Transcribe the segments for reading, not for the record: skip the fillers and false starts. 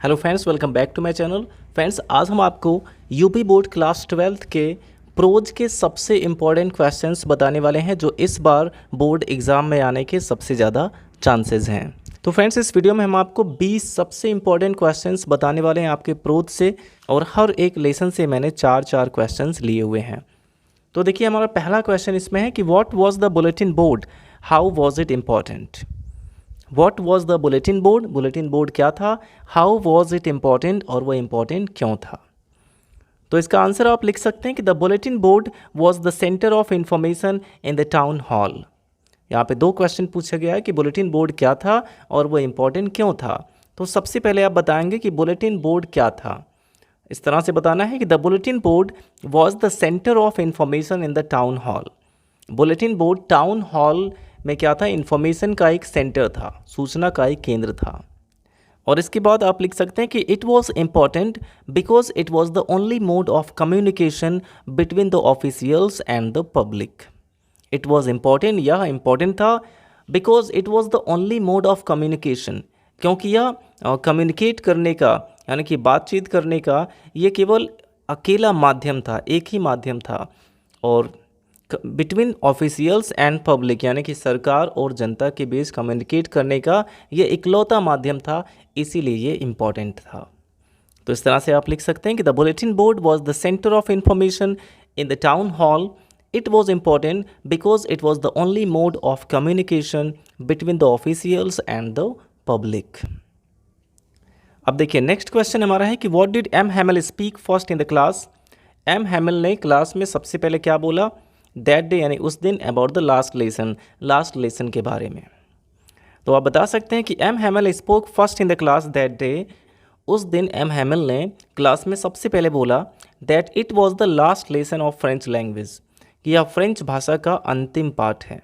Hello friends, welcome back to my channel. Friends, आज हम आपको यूपी बोर्ड क्लास 12th के प्रोज के सबसे इम्पॉर्टेंट क्वेश्चंस बताने वाले हैं जो इस बार बोर्ड एग्ज़ाम में आने के सबसे ज़्यादा चांसेस हैं। तो फ्रेंड्स, इस वीडियो में हम आपको 20 सबसे इम्पॉर्टेंट क्वेश्चंस बताने वाले हैं आपके प्रोज से, और हर एक लेसन से मैंने 4 क्वेश्चंस लिए हुए हैं। तो देखिए, हमारा पहला क्वेश्चन इसमें है कि what was the bulletin board, how was it important. What was the bulletin board, bulletin board क्या था, हाउ वाज इट इम्पॉर्टेंट, और वो इम्पॉर्टेंट क्यों था। तो इसका आंसर आप लिख सकते हैं कि the bulletin board was the centre of information in the town hall. यहाँ पे 2 क्वेश्चन पूछा गया है कि बुलेटिन बोर्ड क्या था और वो इम्पॉर्टेंट क्यों था। तो सबसे पहले आप बताएंगे कि बुलेटिन बोर्ड क्या था। इस तरह से बताना है कि the bulletin board was the centre of information in the town hall. Bulletin board town hall में क्या था, इन्फॉर्मेशन का एक सेंटर था, सूचना का एक केंद्र था। और इसके बाद आप लिख सकते हैं कि it was important because it was the only mode of communication between the officials and the public. It was important, यह इम्पॉर्टेंट था because it was the only mode of communication, क्योंकि यह कम्युनिकेट करने का यानी कि बातचीत करने का ये केवल अकेला माध्यम था, एक ही माध्यम था। और बिटवीन ऑफिशियल्स एंड पब्लिक यानी कि सरकार और जनता के बीच कम्युनिकेट करने का ये इकलौता माध्यम था, इसीलिए ये इम्पॉर्टेंट था। तो इस तरह से आप लिख सकते हैं कि the bulletin board was the centre of information in the town hall. It was important because it was the only mode of communication between the officials and the public. अब देखिए, नेक्स्ट क्वेश्चन हमारा है कि what did M Hamel speak first in the class. M Hamel ने class में सबसे पहले क्या बोला, दैट डे यानी उस दिन, अबाउट द लास्ट लेसन के बारे में। तो आप बता सकते हैं कि M Hamel spoke first in the class that day. उस दिन एम हैमिल ने क्लास में सबसे पहले बोला that it was the last lesson of French language, कि यह फ्रेंच भाषा का अंतिम पाठ है।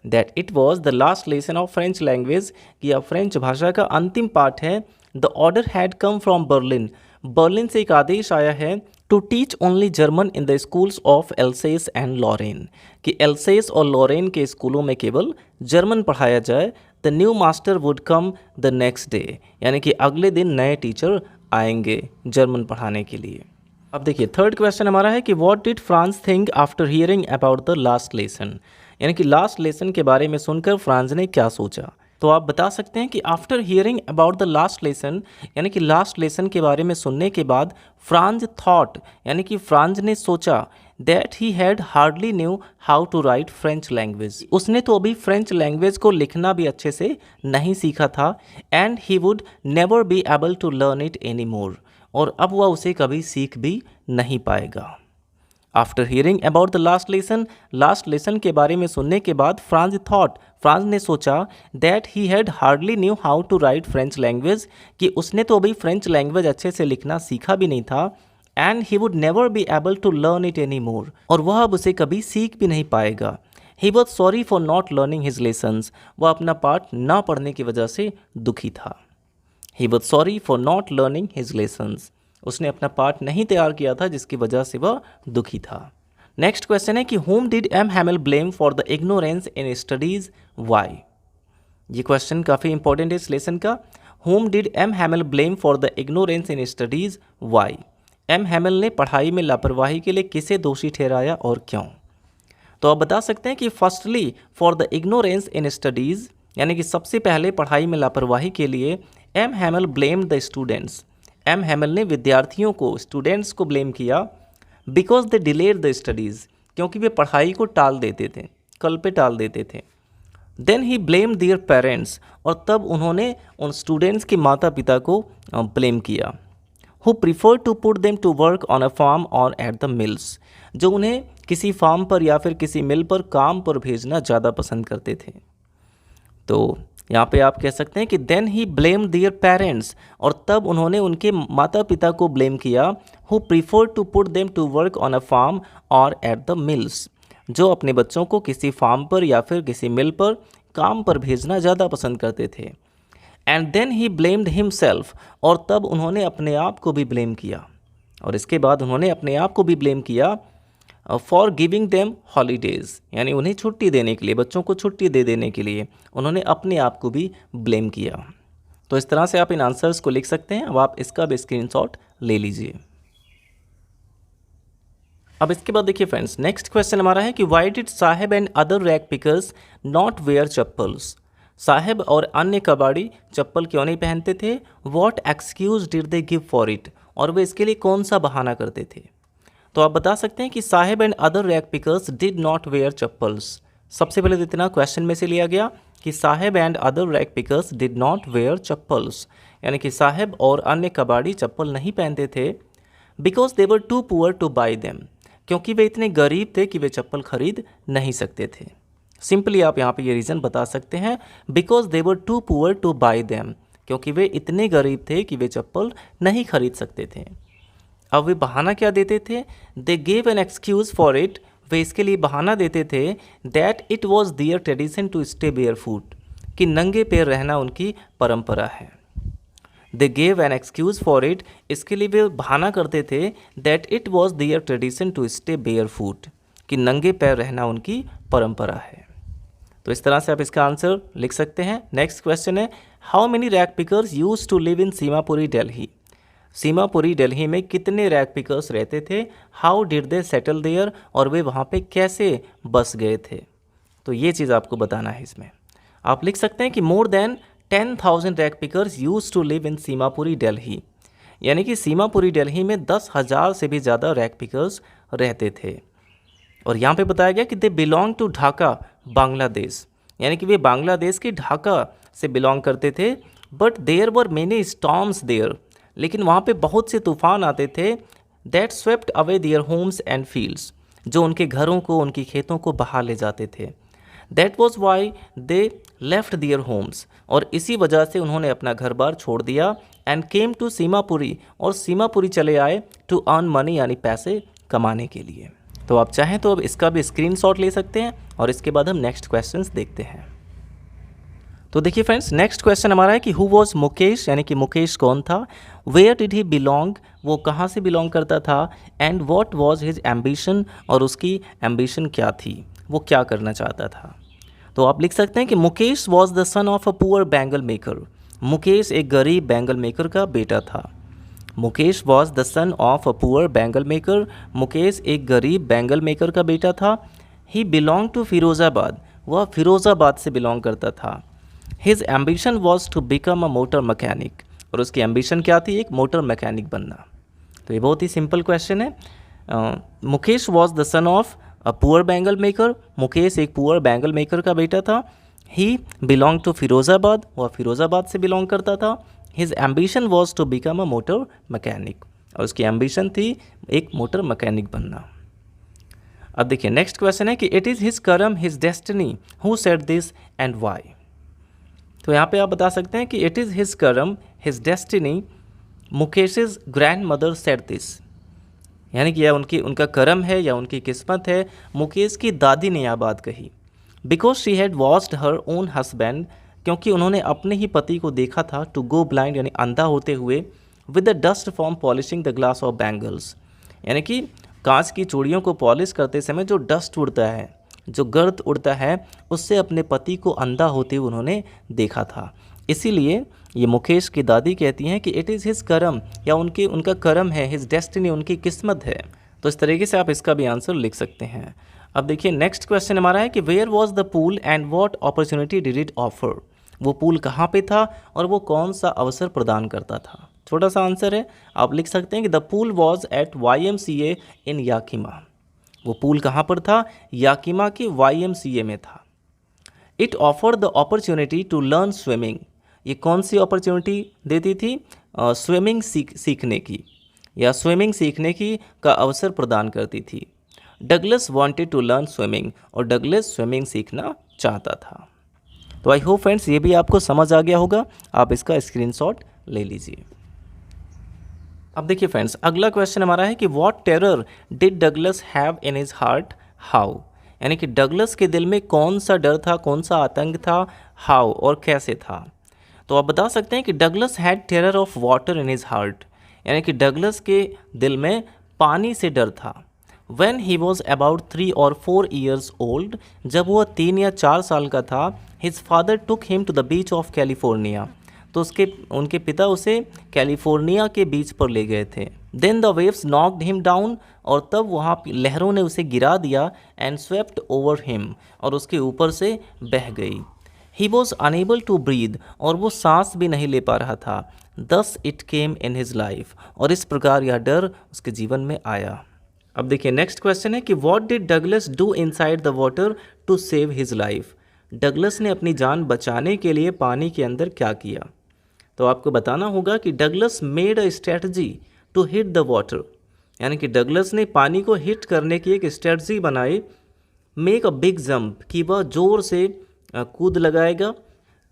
That it was the last lesson of French language, कि यह फ्रेंच भाषा का अंतिम पाठ है। The order had come from Berlin, Berlin से एक आदेश आया है to teach only German in the schools of Alsace and Lorraine, कि एल्सेस और लॉरेन के स्कूलों में केवल जर्मन पढ़ाया जाए। The new master would come the next day, यानी कि अगले दिन नए टीचर आएंगे जर्मन पढ़ाने के लिए। अब देखिए, थर्ड क्वेश्चन हमारा है कि what did France think after hearing about the last lesson, यानी कि लास्ट लेसन के बारे में सुनकर फ्रांस ने क्या सोचा। तो आप बता सकते हैं कि after hearing about the last lesson, यानी कि लास्ट लेसन के बारे में सुनने के बाद फ्रांस थॉट यानी कि फ्रांस ने सोचा that he had hardly knew how to write French language, उसने तो अभी फ्रेंच लैंग्वेज को लिखना भी अच्छे से नहीं सीखा था। And he would never be able to learn it any more, और अब वह उसे कभी सीख भी नहीं पाएगा। After hearing about the last lesson के बारे में सुनने के बाद फ्रांस ने सोचा that he had hardly knew how to write French language, कि उसने तो अभी फ्रेंच लैंग्वेज अच्छे से लिखना सीखा भी नहीं था। And he would never be able to learn it any more, और वह अब उसे कभी सीख भी नहीं पाएगा। He was sorry for not learning his lessons, वह अपना पाठ न पढ़ने की वजह से दुखी था। He was sorry for not learning his lessons, उसने अपना पाठ नहीं तैयार किया था जिसकी वजह से वह दुखी था। नेक्स्ट क्वेश्चन है कि whom did M Hamel blame for the ignorance in studies, why. ये क्वेश्चन काफ़ी इंपॉर्टेंट है इस लेसन का। Whom did M Hamel blame for the ignorance in studies, why. M Hamel ने पढ़ाई में लापरवाही के लिए किसे दोषी ठहराया और क्यों। तो आप बता सकते हैं कि firstly for the ignorance in studies, यानी कि सबसे पहले पढ़ाई में लापरवाही के लिए M Hamel blamed the students, M Hamel ने विद्यार्थियों को, स्टूडेंट्स को ब्लेम किया। Because they delayed the studies, क्योंकि वे पढ़ाई को टाल देते थे, कल पे टाल देते थे। Then he blame their parents, और तब उन्होंने उन स्टूडेंट्स के माता पिता को ब्लेम किया। Who prefer to put them to work on a farm और एट द मिल्स, जो उन्हें किसी फार्म पर या फिर किसी मिल पर काम पर भेजना ज़्यादा पसंद करते थे। तो यहाँ पे आप कह सकते हैं कि then he blame their parents, और तब उन्होंने उनके माता पिता को ब्लेम किया। Who prefer to put them to work on a farm और एट द मिल्स, जो अपने बच्चों को किसी फार्म पर या फिर किसी मिल पर काम पर भेजना ज़्यादा पसंद करते थे। And then he blamed himself, और तब उन्होंने अपने आप को भी ब्लेम किया, और इसके बाद उन्होंने अपने आप को भी ब्लेम किया फॉर गिविंग देम हॉलीडेज़, यानी उन्हें छुट्टी देने के लिए, बच्चों को छुट्टी दे देने के लिए उन्होंने अपने आप को भी ब्लेम किया। तो इस तरह से आप इन आंसर्स को लिख सकते हैं। अब आप इसका भी स्क्रीनशॉट ले लीजिए। अब इसके बाद देखिए फ्रेंड्स, नेक्स्ट क्वेश्चन हमारा है कि why did Saheb and other rag pickers not wear chappals. Saheb और अन्य कबाड़ी चप्पल क्यों नहीं पहनते थे? What excuse did they give for it, और वे इसके लिए कौन सा बहाना करते थे? तो आप बता सकते हैं कि Saheb and other rag pickers did not wear chappals. सबसे पहले इतना क्वेश्चन में से लिया गया कि Saheb and other rag pickers did not wear chappals, यानी कि साहेब और अन्य कबाड़ी चप्पल नहीं पहनते थे because they were too poor to buy them, क्योंकि वे इतने गरीब थे कि वे चप्पल खरीद नहीं सकते थे। सिंपली आप यहाँ पे ये रीज़न बता सकते हैं, because they were too poor to buy them, क्योंकि वे इतने गरीब थे कि वे चप्पल नहीं खरीद सकते थे। अब वे बहाना क्या देते थे? They gave an excuse for it, वे इसके लिए बहाना देते थे that it was their tradition to stay barefoot, कि नंगे पैर रहना उनकी परंपरा है। They gave an excuse for it, इसके लिए वे बहाना करते थे that it was their tradition to stay barefoot, कि नंगे पैर रहना उनकी परंपरा है। तो इस तरह से आप इसका आंसर लिख सकते हैं। नेक्स्ट क्वेश्चन है, how many rag pickers use to live in Seemapuri Delhi. Seemapuri Delhi में कितने रैग पिकर्स रहते थे? How did they settle there, और वे वहाँ पे कैसे बस गए थे? तो ये चीज़ आपको बताना है। इसमें आप लिख सकते हैं कि more than 10,000 rag pickers use to live in Seemapuri Delhi, यानी कि सीमापुरी दिल्ली में 10,000 से भी ज़्यादा रैग पिकर्स रहते थे। और यहाँ पे बताया गया कि they belong to Dhaka Bangladesh, यानी कि वे बांग्लादेश के ढाका से बिलोंग करते थे। But there were many storms there, लेकिन वहाँ पे बहुत से तूफान आते थे। That swept away their homes and fields, जो उनके घरों को, उनकी खेतों को बहा ले जाते थे। That was why they left their homes, और इसी वजह से उन्होंने अपना घर बार छोड़ दिया। एंड केम टू सीमापुरी, और सीमापुरी चले आए टू अर्न मनी, यानी पैसे कमाने के लिए। तो आप चाहें तो अब इसका भी स्क्रीनशॉट ले सकते हैं, और इसके बाद हम नेक्स्ट क्वेश्चंस देखते हैं। तो देखिए फ्रेंड्स, नेक्स्ट क्वेश्चन हमारा है कि हु वॉज मुकेश, यानी कि मुकेश कौन था? वेयर डिड ही बिलोंग, वो कहाँ से बिलोंग करता था? And what was his ambition, और उसकी एम्बिशन क्या थी, वो क्या करना चाहता था? तो आप लिख सकते हैं कि Mukesh was the son of a poor bangle maker. Mukesh एक गरीब बैंगल मेकर का बेटा था। Mukesh was the son of a poor bangle maker, Mukesh एक गरीब बैंगल मेकर का बेटा था। ही बिलोंग टू फिरोज़ाबाद, वह फिरोज़ाबाद से बिलोंग करता था। His ambition was to become a motor mechanic, और उसकी एम्बिशन क्या थी? एक मोटर मैकेनिक बनना। तो ये बहुत ही सिंपल क्वेश्चन है। Mukesh was the son of a poor bangle maker, Mukesh एक पुअर बैंगल मेकर का बेटा था। ही बिलोंग टू फिरोज़ाबाद, वह फिरोज़ाबाद से बिलोंग करता था। His ambition was to become a motor mechanic, और उसकी एम्बिशन थी एक मोटर मैकेनिक बनना। अब देखिए नेक्स्ट क्वेश्चन है कि it is his karam his destiny, who said this and why. तो यहाँ पे आप बता सकते हैं कि it is his karam his destiny, Mukesh's grandmother said this, यानी कि यह उनका करम है या उनकी किस्मत है, मुकेश की दादी ने यह बात कही। Because she had watched her own husband, क्योंकि उन्होंने अपने ही पति को देखा था टू गो ब्लाइंड, यानी अंधा होते हुए, with the dust from polishing the glass of bangles, यानी कि कांच की चूड़ियों को पॉलिश करते समय जो डस्ट उड़ता है, जो गर्द उड़ता है, उससे अपने पति को अंधा होते हुए उन्होंने देखा था। इसीलिए ये मुकेश की दादी कहती हैं कि इट इज़ हिज करम, या उनका करम है, हिज डेस्टिनी उनकी किस्मत है। तो इस तरीके से आप इसका भी आंसर लिख सकते हैं। अब देखिए नेक्स्ट क्वेश्चन हमारा है कि where was the pool and what opportunity did it offer. वो पूल कहाँ पे था और वो कौन सा अवसर प्रदान करता था? छोटा सा आंसर है, आप लिख सकते हैं कि the pool was at YMCA in Yakima. वो पूल कहाँ पर था? याकिमा के YMCA में था। It offer the opportunity to learn swimming, ये कौन सी अपॉर्चुनिटी देती थी? स्विमिंग सीखने की, या स्विमिंग सीखने की का अवसर प्रदान करती थी। Douglas wanted to learn swimming, और डगलस स्विमिंग सीखना चाहता था। तो आई होप फ्रेंड्स ये भी आपको समझ आ गया होगा, आप इसका स्क्रीनशॉट ले लीजिए। अब देखिए फ्रेंड्स, अगला क्वेश्चन हमारा है कि what terror did Douglas have in his heart, how, यानी कि डगलस के दिल में कौन सा डर था, कौन सा आतंक था, हाउ और कैसे था? तो आप बता सकते हैं कि Douglas had terror of water in his heart, यानी कि डगलस के दिल में पानी से डर था। When he was about 3 or 4 years old, जब वह 3 या 4 साल का था, his father took him to the beach of California, तो उनके पिता उसे कैलिफोर्निया के बीच पर ले गए थे। Then the waves knocked him down, और तब वहाँ लहरों ने उसे गिरा दिया। एंड स्वेप्ट ओवर हिम, और उसके ऊपर से बह गई। He was unable to breathe, और वो सांस भी नहीं ले पा रहा था। Thus it came in his life, और इस प्रकार यह डर उसके जीवन में आया। अब देखिए नेक्स्ट क्वेश्चन है कि what did Douglas do inside the water to save his life. Douglas ने अपनी जान बचाने के लिए पानी के अंदर क्या किया। तो आपको बताना होगा कि Douglas made a strategy to hit the water, यानी कि डगलस ने पानी को हिट करने की एक स्ट्रेटजी बनाई। मेक अ बिग जंप, कि वह जोर से कूद लगाएगा।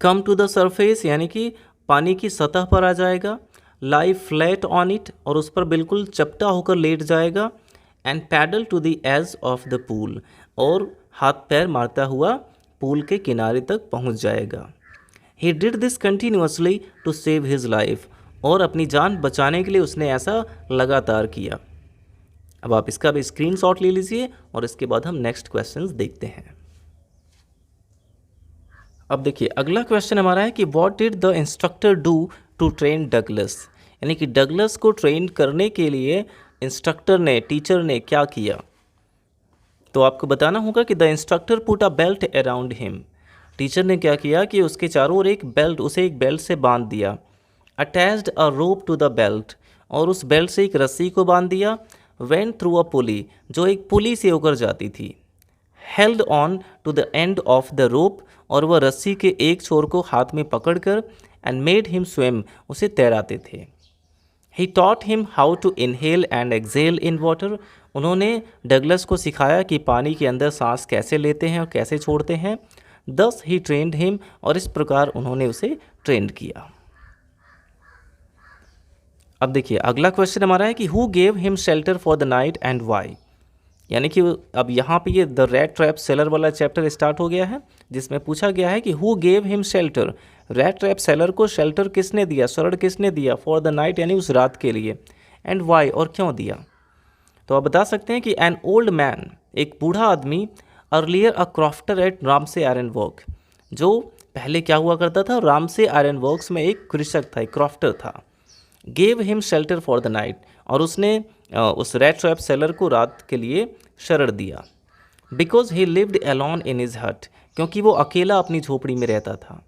कम टू द सरफेस, यानी कि पानी की सतह पर आ जाएगा। लाई फ्लैट ऑन इट, और उस पर बिल्कुल चपटा होकर लेट जाएगा। And paddle to the edge of the pool, और हाथ पैर मारता हुआ पूल के किनारे तक पहुंच जाएगा। He did this continuously to save his life, और अपनी जान बचाने के लिए उसने ऐसा लगातार किया। अब आप इसका भी स्क्रीनशॉट ले लीजिए, और इसके बाद हम नेक्स्ट क्वेश्चंस देखते हैं। अब देखिए अगला क्वेश्चन हमारा है कि what did the instructor do to train Douglas, यानी कि डगलस को ट्रेन करने के लिए इंस्ट्रक्टर ने, टीचर ने क्या किया। तो आपको बताना होगा कि the instructor put a belt around him. Teacher ने क्या किया कि उसके चारों ओर उसे एक बेल्ट से बांध दिया। Attached a rope to the belt, और उस बेल्ट से एक रस्सी को बांध दिया। वेंट थ्रू अ पुली, जो एक पुली से होकर जाती थी। Held on to the end of the rope, और वह रस्सी के एक छोर को हाथ में पकड़कर एंड मेड हिम स्विम, उसे तैराते थे। He taught him how to inhale and exhale in water, उन्होंने डगलस को सिखाया कि पानी के अंदर सांस कैसे लेते हैं और कैसे छोड़ते हैं। दस ही ट्रेंड हिम, और इस प्रकार उन्होंने उसे ट्रेंड किया। अब देखिए अगला क्वेश्चन हमारा है कि who gave him shelter for the night and why, यानी कि अब यहाँ पे ये द रैट ट्रैप सेलर वाला चैप्टर स्टार्ट हो गया है, जिसमें पूछा गया है कि who gave him shelter, rat trap seller को शेल्टर किसने दिया, शरण किसने दिया, फॉर द नाइट यानी उस रात के लिए, एंड वाई और क्यों दिया। तो आप बता सकते हैं कि एन ओल्ड मैन, एक बूढ़ा आदमी, earlier a crofter at Ramsjo iron work, जो पहले क्या हुआ करता था, रामसे आयरन वर्क्स में एक कृषक था, एक क्रॉफ्टर था। Gave him shelter for the night, और उसने उस रैट ट्रैप सेलर को रात के लिए शरण दिया। Because he lived alone in his hut, क्योंकि वो अकेला अपनी झोपड़ी में रहता था।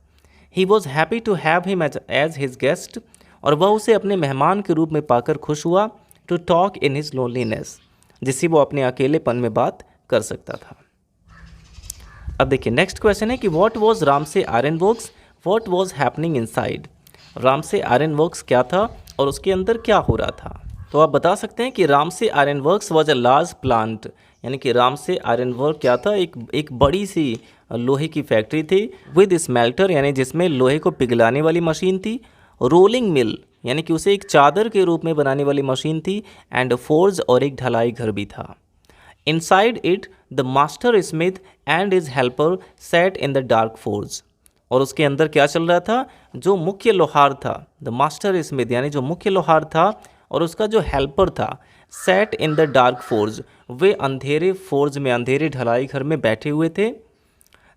He was happy to have him as his guest, और वह उसे अपने मेहमान के रूप में पाकर खुश हुआ। To talk in his loneliness, जिससे वो अपने अकेलेपन में बात कर सकता था। अब देखिए नेक्स्ट क्वेश्चन है कि what was Ramsay iron works, what was happening inside. Ramsay iron works क्या था और उसके अंदर क्या हो रहा था। तो आप बता सकते हैं कि Ramsay iron works was a large plant, यानी कि रामसे आयरन वर्क क्या था, एक बड़ी सी लोहे की फैक्ट्री थी। विद स्मेल्टर, यानी जिसमें लोहे को पिघलाने वाली मशीन थी। रोलिंग मिल, यानी कि उसे एक चादर के रूप में बनाने वाली मशीन थी। एंड फोर्ज, और एक ढलाई घर भी था। Inside it the master Smith and his helper set in the dark forge, और उसके अंदर क्या चल रहा था, जो मुख्य लोहार था, द मास्टर स्मिथ यानी जो मुख्य लोहार था, और उसका जो हेल्पर था, sat in the dark forge, वे अंधेरे फोर्ज में, अंधेरे ढलाई घर में बैठे हुए थे।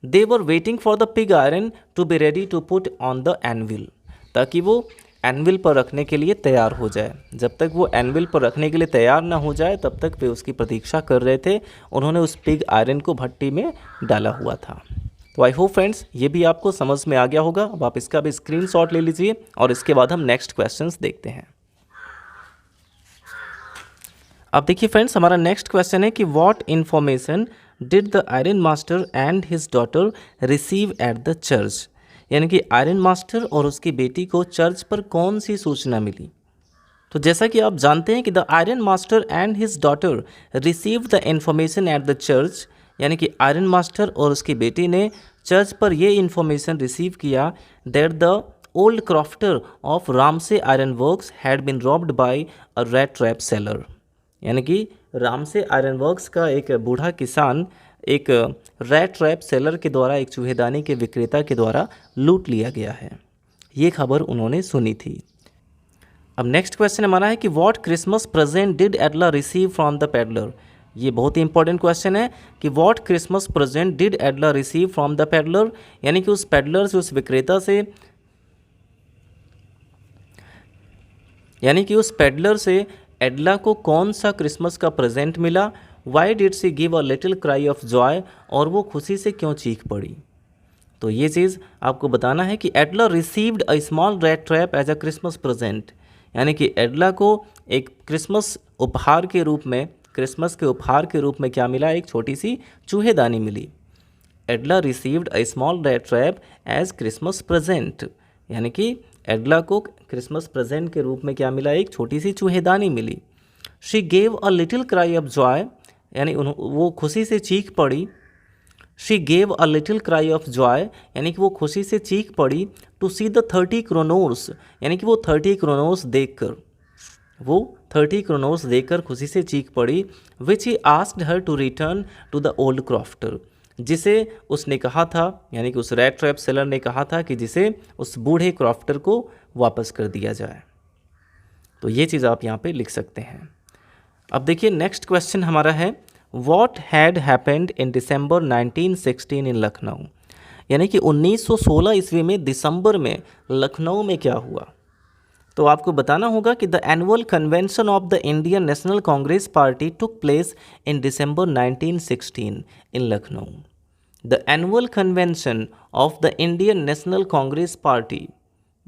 They were waiting for the pig iron to be ready to put on the anvil, ताकि वो एनविल पर रखने के लिए तैयार हो जाए। जब तक वो एनविल पर रखने के लिए तैयार ना हो जाए तब तक वे उसकी प्रतीक्षा कर रहे थे। उन्होंने उस पिग आयरन को भट्टी में डाला हुआ था। तो आई होप फ्रेंड्स ये भी आपको समझ में आ गया होगा। अब आप इसका भी स्क्रीनशॉट ले लीजिए, और इसके बाद हम नेक्स्ट क्वेश्चंस देखते हैं। अब देखिए फ्रेंड्स हमारा नेक्स्ट क्वेश्चन है कि what information did the iron master and his daughter receive at the church, यानी कि आयरन मास्टर और उसकी बेटी को चर्च पर कौन सी सूचना मिली। तो जैसा कि आप जानते हैं कि the iron master and his daughter receive the information at the church, यानी कि आयरन मास्टर और उसकी बेटी ने चर्च पर यह इन्फॉर्मेशन रिसीव किया that the old crofter of Ramsey iron works had been robbed by a rat trap seller, यानी कि रामसे आयरन वर्क्स का एक बूढ़ा किसान एक रैट ट्रैप सेलर के द्वारा, एक चूहेदानी के विक्रेता के द्वारा लूट लिया गया है। ये खबर उन्होंने सुनी थी। अब नेक्स्ट क्वेश्चन हमारा है कि what Christmas present did एडला receive from the peddler. ये बहुत ही इंपॉर्टेंट क्वेश्चन है कि what Christmas present did एडला receive from the peddler, यानी कि उस पेडलर से, उस विक्रेता से यानी कि उस पेडलर से एडला को कौन सा क्रिसमस का प्रेजेंट मिला, why did she give a little cry of joy, और वो खुशी से क्यों चीख पड़ी। तो ये चीज़ आपको बताना है कि Edla received a small rat trap as a Christmas present, यानी कि एडला को एक क्रिसमस उपहार के रूप में, क्रिसमस के उपहार के रूप में क्या मिला, एक छोटी सी चूहेदानी मिली। Edla received a small rat trap as Christmas present, यानी कि एडला को क्रिसमस प्रेजेंट के रूप में क्या मिला, एक छोटी सी चूहेदानी मिली। She gave a little cry of joy, यानी वो खुशी से चीख पड़ी। She gave a little cry of joy, यानी कि वो खुशी से चीख पड़ी। टू सी द 30 क्रोनोर्स, यानी कि वो 30 क्रोनोर्स देखकर, वो 30 क्रोनोर्स देखकर खुशी से चीख पड़ी। Which he asked her to return to the old crofter, जिसे उसने कहा था, यानी कि उस रैट ट्रैप सेलर ने कहा था कि जिसे उस बूढ़े क्रॉफ्टर को वापस कर दिया जाए। तो ये चीज़ आप यहाँ पे लिख सकते हैं। अब देखिए नेक्स्ट क्वेश्चन हमारा है, वॉट हैड हैपेंड इन दिसंबर 1916 इन लखनऊ, यानी कि 1916 ईस्वी में दिसंबर में लखनऊ में क्या हुआ। तो आपको बताना होगा कि the annual convention of the Indian national Congress party took place in December 1916 in Lucknow. The annual convention of the Indian national Congress party,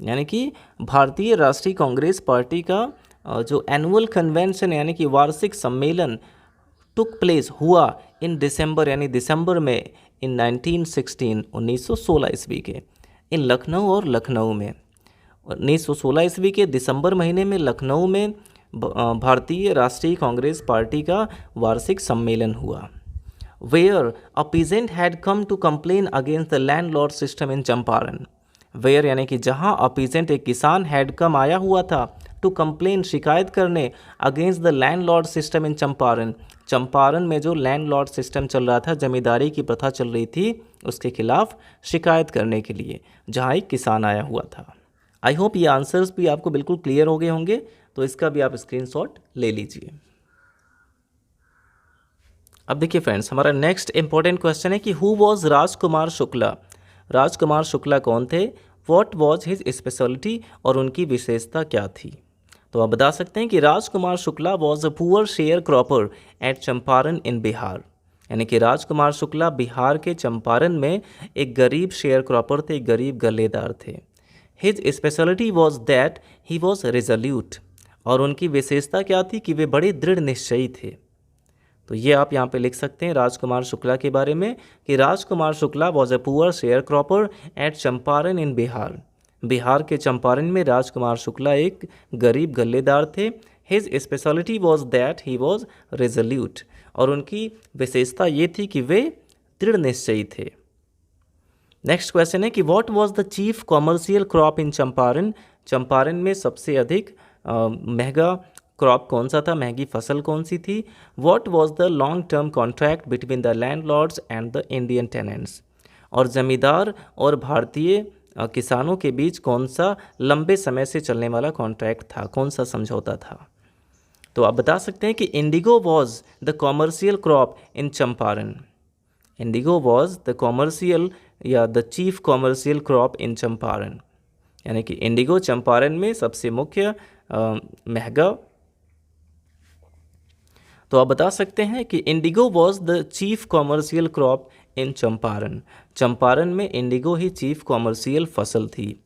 यानी कि भारतीय राष्ट्रीय कांग्रेस पार्टी का जो एनुअल कन्वेंशन यानी कि वार्षिक सम्मेलन टुक प्लेस हुआ इन दिसंबर, यानी दिसंबर में, इन 1916 1916 ईस्वी के, इन लखनऊ और लखनऊ में। 1916 ईस्वी के दिसंबर महीने में लखनऊ में भारतीय राष्ट्रीय कांग्रेस पार्टी का वार्षिक सम्मेलन हुआ। Where a peasant had come to complain against the landlord system in Champaran. Where यानी कि जहां अ पीजेंट एक किसान हैड कम आया हुआ था, टू कंप्लेन शिकायत करने, against the landlord system in Champaran, Champaran में जो लैंडलॉर्ड सिस्टम चल रहा था, जमींदारी की प्रथा चल रही थी, उसके खिलाफ शिकायत करने के लिए जहां एक किसान आया हुआ था। आई होप ये आंसर्स भी आपको बिल्कुल क्लियर हो गए होंगे, तो इसका भी आप स्क्रीनशॉट ले लीजिए। अब देखिए फ्रेंड्स, हमारा नेक्स्ट इंपॉर्टेंट क्वेश्चन है कि हु वॉज राजकुमार शुक्ला। राजकुमार शुक्ला कौन थे, व्हाट वॉज हिज स्पेशलिटी, और उनकी विशेषता क्या थी। तो आप बता सकते हैं कि Rajkumar Shukla was a poor sharecropper at Champaran in Bihar, यानी कि राजकुमार शुक्ला बिहार के चंपारण में एक गरीब शेयर क्रॉपर थे, एक गरीब गल्लेदार थे। His speciality was that he was resolute, और उनकी विशेषता क्या थी कि वे बड़े दृढ़ निश्चयी थे। तो ये आप यहाँ पे लिख सकते हैं राजकुमार शुक्ला के बारे में कि Rajkumar Shukla was a poor sharecropper at Champaran in Bihar. Bihar के चंपारण में राजकुमार शुक्ला एक गरीब गल्लेदार थे। His speciality was that he was resolute, और उनकी विशेषता ये थी कि वे दृढ़ निश्चयी थे। नेक्स्ट क्वेश्चन है कि what was the chief commercial crop in Champaran. Champaran में सबसे अधिक महंगा क्रॉप कौन सा था, महंगी फसल कौन सी थी। What was the long term contract between the landlords and the Indian tenants, और जमींदार और भारतीय किसानों के बीच कौन सा लंबे समय से चलने वाला कॉन्ट्रैक्ट था, कौन सा समझौता था। तो आप बता सकते हैं कि indigo was the commercial crop in Champaran. Indigo was the commercial या the chief commercial crop in Champaran, यानी कि इंडिगो चंपारण में सबसे मुख्य महंगा। तो आप बता सकते हैं कि indigo was the chief commercial crop in Champaran. Champaran में इंडिगो ही चीफ कॉमर्शियल फसल थी।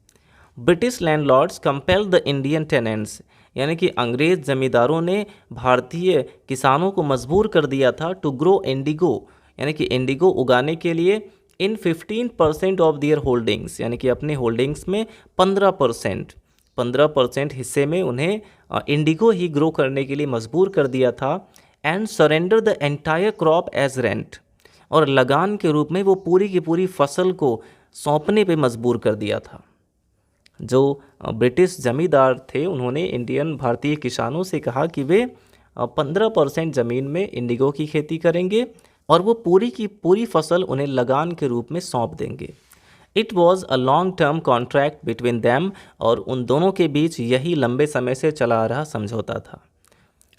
British landlords compel the Indian tenants, यानी कि अंग्रेज जमींदारों ने भारतीय किसानों को मजबूर कर दिया था टू ग्रो इंडिगो, यानी कि इंडिगो उगाने के लिए इन 15% ऑफ दियर होल्डिंग्स, यानी कि अपने होल्डिंग्स में 15% हिस्से में उन्हें इंडिगो ही ग्रो करने के लिए मजबूर कर दिया था। And surrender the entire crop as rent, और लगान के रूप में वो पूरी की पूरी फसल को सौंपने पे मजबूर कर दिया था। जो ब्रिटिश जमींदार थे उन्होंने इंडियन भारतीय किसानों से कहा कि वे 15% ज़मीन में इंडिगो की खेती करेंगे और वो पूरी की पूरी फसल उन्हें लगान के रूप में सौंप देंगे। It was a long term contract between them, और उन दोनों के बीच यही लंबे समय से चला आ रहा समझौता था।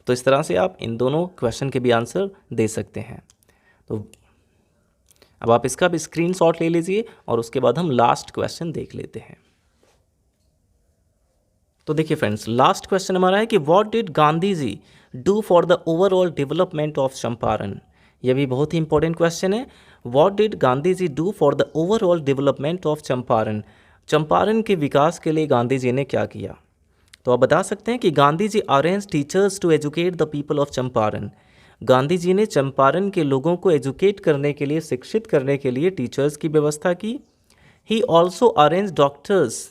तो इस तरह से आप इन दोनों क्वेश्चन के भी आंसर दे सकते हैं। तो अब आप इसका भी स्क्रीनशॉट ले लीजिए और उसके बाद हम लास्ट क्वेश्चन देख लेते हैं। तो देखिए फ्रेंड्स, लास्ट क्वेश्चन हमारा है कि what did Gandhi ji do for the overall development of Champaran. यह भी बहुत ही इंपॉर्टेंट क्वेश्चन है। What did Gandhi ji do for the overall development of Champaran. Champaran के विकास के लिए गांधी जी ने क्या किया। तो आप बता सकते हैं कि Gandhi ji arrange teachers to educate the people of Champaran. Gandhi ji ने चंपारण के लोगों को एजुकेट करने के लिए, शिक्षित करने के लिए टीचर्स की व्यवस्था की। He also arrange doctors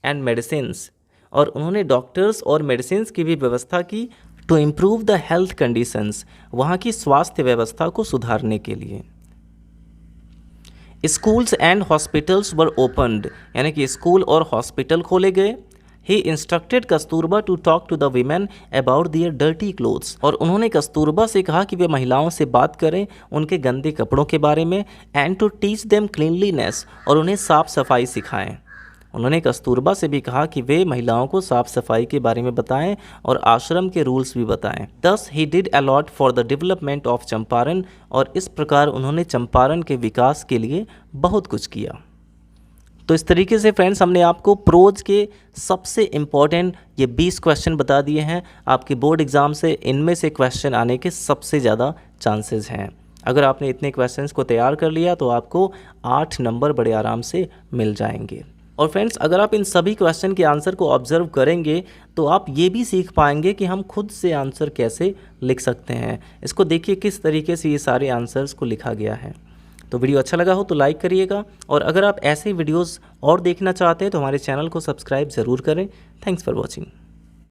and medicines, और उन्होंने डॉक्टर्स और मेडिसिन्स की भी व्यवस्था की to improve the health conditions, वहाँ की स्वास्थ्य व्यवस्था को सुधारने के लिए। Schools and hospitals were opened, यानी कि स्कूल और हॉस्पिटल खोले गए। He instructed Kasturba to talk to the women about their dirty clothes, और उन्होंने कस्तूरबा से कहा कि वे महिलाओं से बात करें उनके गंदे कपड़ों के बारे में। And to teach them cleanliness, और उन्हें साफ़ सफाई सिखाएं। उन्होंने कस्तूरबा से भी कहा कि वे महिलाओं को साफ़ सफाई के बारे में बताएं और आश्रम के रूल्स भी बताएं। दस he did a lot for the development of Champaran, और इस प्रकार उन्होंने चंपारण के विकास के लिए बहुत कुछ किया। तो इस तरीके से फ्रेंड्स, हमने आपको प्रोज के सबसे इम्पॉर्टेंट ये 20 क्वेश्चन बता दिए हैं। आपके बोर्ड एग्ज़ाम से इनमें से क्वेश्चन आने के सबसे ज़्यादा चांसेस हैं। अगर आपने इतने क्वेश्चंस को तैयार कर लिया तो आपको 8 नंबर बड़े आराम से मिल जाएंगे। और फ्रेंड्स, अगर आप इन सभी क्वेश्चन के आंसर को ऑब्जर्व करेंगे तो आप ये भी सीख पाएंगे कि हम खुद से आंसर कैसे लिख सकते हैं। इसको देखिए किस तरीके से ये सारे आंसर्स को लिखा गया है। तो वीडियो अच्छा लगा हो तो लाइक करिएगा, और अगर आप ऐसे वीडियोस और देखना चाहते हैं तो हमारे चैनल को सब्सक्राइब ज़रूर करें। Thanks for watching.